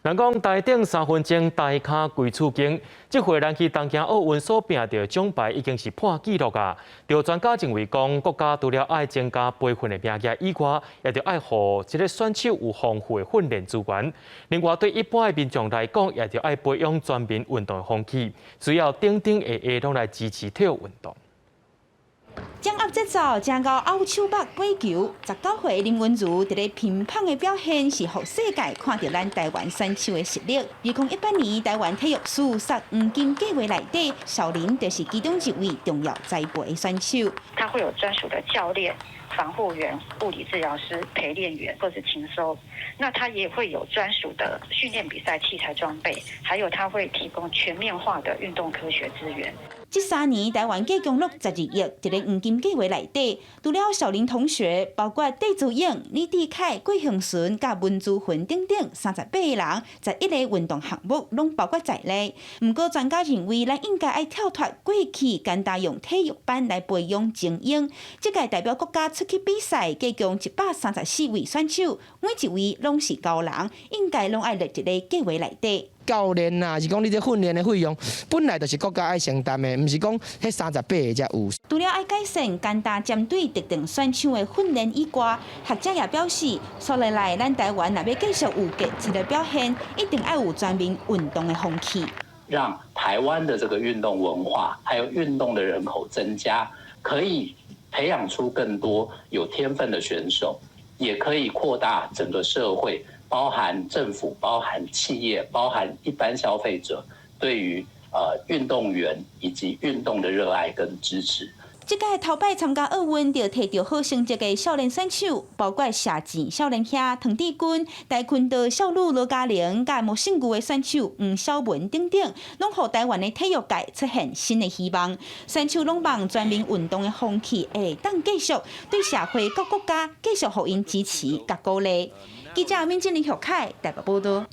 人讲台顶3分钟，大卡跪厝经，这回咱去东京奥运所拼到奖牌已经是破纪录啊！有专家认为讲，国家除了爱增加培训的名额以外，也着爱互这个选手有丰富的训练资源。另外，对一般的民众来讲，也着爱培养全民运动的风气，需要顶顶下下拢来支持体育运动。 掌握节奏，正到拗手目过球。19岁林昀儒伫咧乒乓的表现，是互世界看到咱台湾选手的实力。2018年台湾体育史上黄金计划内底，小林就是其中一位重要栽培的选手。他会有专属的教练、防护员、物理治疗师、陪练员或是禽收。那他也会有专属的训练比赛器材装备，还有他会提供全面化的运动科学资源。 这3年，台湾计共62亿伫咧黄金计划内底，除了小林同学，包括戴祖颖、李志凯、郭雄顺、甲文珠云等等38个人，11个运动项目拢包括在内。不过，专家认为，咱应该爱跳脱过去简单用体育班来培养精英。这届代表国家出去比赛，计共134位选手，每一位拢是高人，应该拢爱入一个计划内底。 教练呐，是讲你这训练的费用，本来就是国家爱承担的，唔是讲迄38个才有。除了爱改善简单针对特定选手的训练以外，学者也表示，说来咱台湾若要继续有杰出的表现，一定要有全民运动的风气，让台湾的这个运动文化还有运动的人口增加，可以培养出更多有天分的选手，也可以扩大整个社会。 包含政府、包含企业、包含一般消费者对于运动员以及运动的热爱跟支持。这届头摆参加奥运就摕到好成绩的少年选手，包括射箭少年兄唐志军、跆拳道少女罗嘉玲、甲木姓具的选手黄晓文等等，拢互台湾的体育界出现新的希望。选手拢望全民运动的风气会当继续，对社会各国家继续互因支持甲鼓励。记者闵振林、许凯台北报道。